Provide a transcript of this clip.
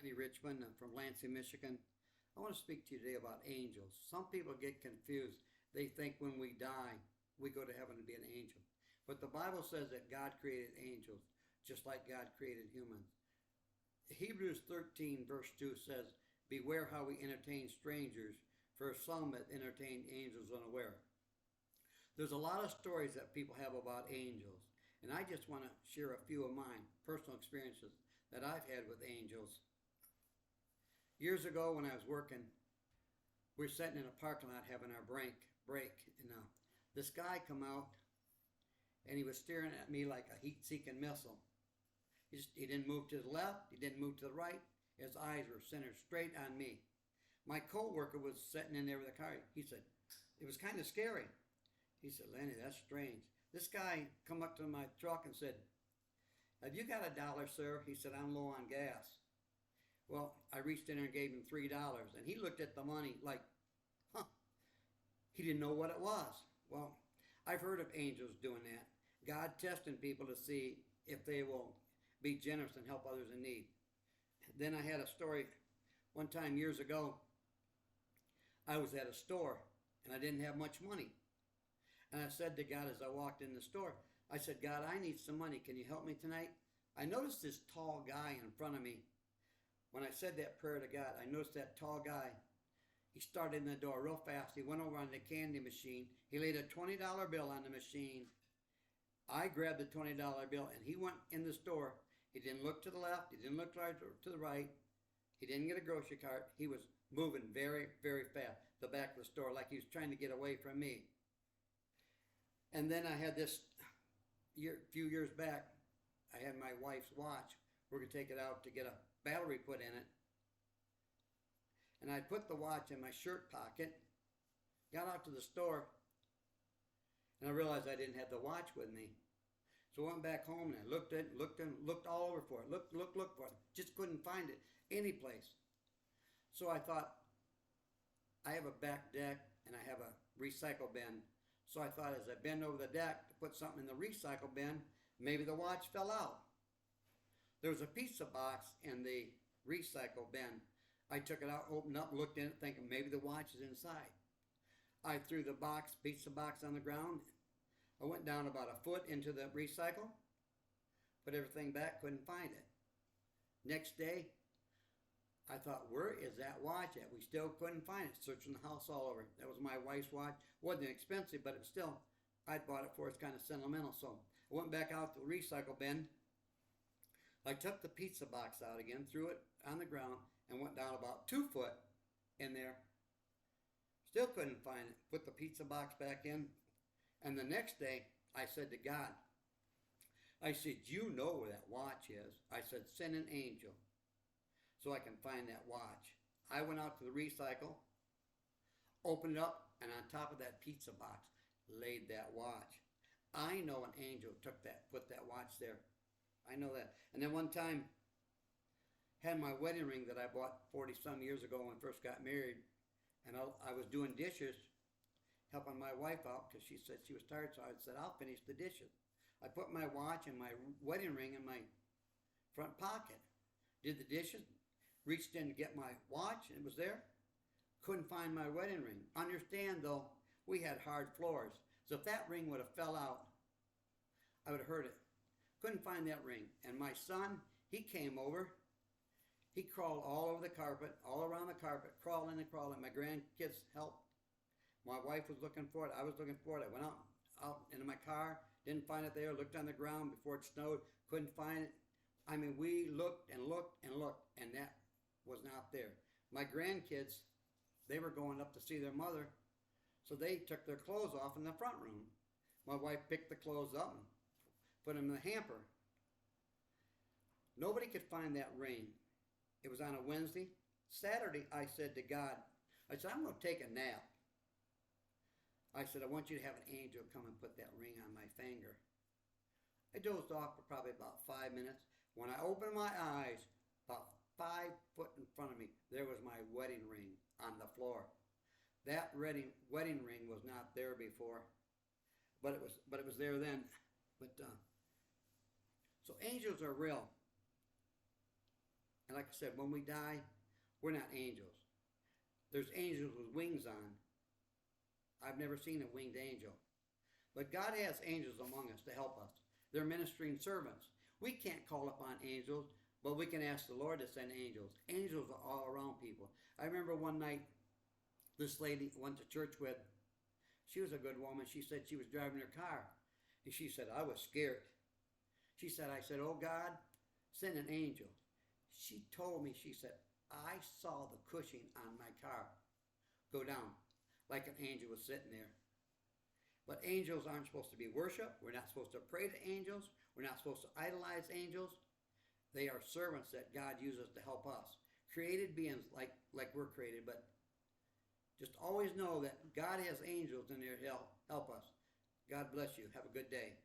Lannie, Richmond. I'm from Lansing, Michigan. I want to speak to you today about angels. Some people get confused. They think when we die, we go to heaven to be an angel. But the Bible says that God created angels, just like God created humans. Hebrews 13, verse 2 says, "Beware how we entertain strangers, for some have entertained angels unaware." There's a lot of stories that people have about angels, and I just want to share a few of mine, personal experiences that I've had with angels. Years ago when I was working, we were sitting in a parking lot having our break, and this guy come out, and he was staring at me like a heat-seeking missile. He didn't move to the left, he didn't move to the right. His eyes were centered straight on me. My co-worker was sitting in there with a car. He said, it was kind of scary. He said, "Lannie, that's strange." This guy come up to my truck and said, "Have you got $1, sir?" He said, "I'm low on gas." Well, I reached in there and gave him $3, and he looked at the money like, huh. He didn't know what it was. Well, I've heard of angels doing that. God testing people to see if they will be generous and help others in need. Then I had a story one time years ago. I was at a store, and I didn't have much money. And I said to God as I walked in the store, I said, "God, I need some money. Can you help me tonight?" I noticed this tall guy in front of me. When I said that prayer to God, I noticed that tall guy. He started in the door real fast. He went over on the candy machine. He laid a $20 bill on the machine. I grabbed the $20 bill, and he went in the store. He didn't look to the left. He didn't look to the right. He didn't get a grocery cart. He was moving very, very fast, the back of the store, like he was trying to get away from me. And then I had this, few years back, I had my wife's watch. We're going to take it out to get a battery put in it. And I put the watch in my shirt pocket, got out to the store, and I realized I didn't have the watch with me. So I went back home and I looked all over for it. Looked for it. Just couldn't find it any place. So I thought, I have a back deck and I have a recycle bin. So I thought as I bend over the deck to put something in the recycle bin, maybe the watch fell out. There was a pizza box in the recycle bin. I took it out, opened up, looked in it, thinking maybe the watch is inside. I threw the pizza box on the ground. I went down about a foot into the recycle, put everything back, couldn't find it. Next day, I thought, where is that watch at? We still couldn't find it. Searching the house all over. That was my wife's watch. Wasn't expensive, but it was still, I'd bought it for it's kind of sentimental. So I went back out to the recycle bin. I took the pizza box out again, threw it on the ground, and went down about 2 foot in there. Still couldn't find it. Put the pizza box back in. And the next day, I said to God, I said, "You know where that watch is." I said, "Send an angel so I can find that watch." I went out to the recycle, opened it up, and on top of that pizza box laid that watch. I know an angel put that watch there. I know that. And then one time, had my wedding ring that I bought 40-some years ago when I first got married, and I was doing dishes, helping my wife out because she said she was tired, so I said, "I'll finish the dishes." I put my watch and my wedding ring in my front pocket, did the dishes, reached in to get my watch, and it was there. Couldn't find my wedding ring. Understand, though, we had hard floors, so if that ring would have fell out, I would have heard it. Couldn't find that ring. And my son, he came over. He crawled all over the carpet, all around the carpet, crawling and crawling. My grandkids helped. My wife was looking for it. I was looking for it. I went out into my car, didn't find it there, looked on the ground before it snowed, couldn't find it. I mean, we looked and looked and looked, and that was not there. My grandkids, they were going up to see their mother, so they took their clothes off in the front room. My wife picked the clothes up and put them in the hamper. Nobody could find that ring. It was on a Wednesday. Saturday, I said to God, I said, "I'm going to take a nap." I said, "I want you to have an angel come and put that ring on my finger." I dozed off for probably about 5 minutes. When I opened my eyes, about 5 foot in front of me, there was my wedding ring on the floor. That wedding ring was not there before, but it was there then. So angels are real. And like I said, when we die, we're not angels. There's angels with wings on. I've never seen a winged angel. But God has angels among us to help us. They're ministering servants. We can't call upon angels, but we can ask the Lord to send angels. Angels are all around people. I remember one night, this lady went to church with, she was a good woman. She said she was driving her car. And she said, I was scared. She said, I said, oh God, send an angel. She told me, she said, I saw the cushion on my car go down like an angel was sitting there. But angels aren't supposed to be worshipped. We're not supposed to pray to angels. We're not supposed to idolize angels. They are servants that God uses to help us. Created beings like we're created, but just always know that God has angels in there to help us. God bless you. Have a good day.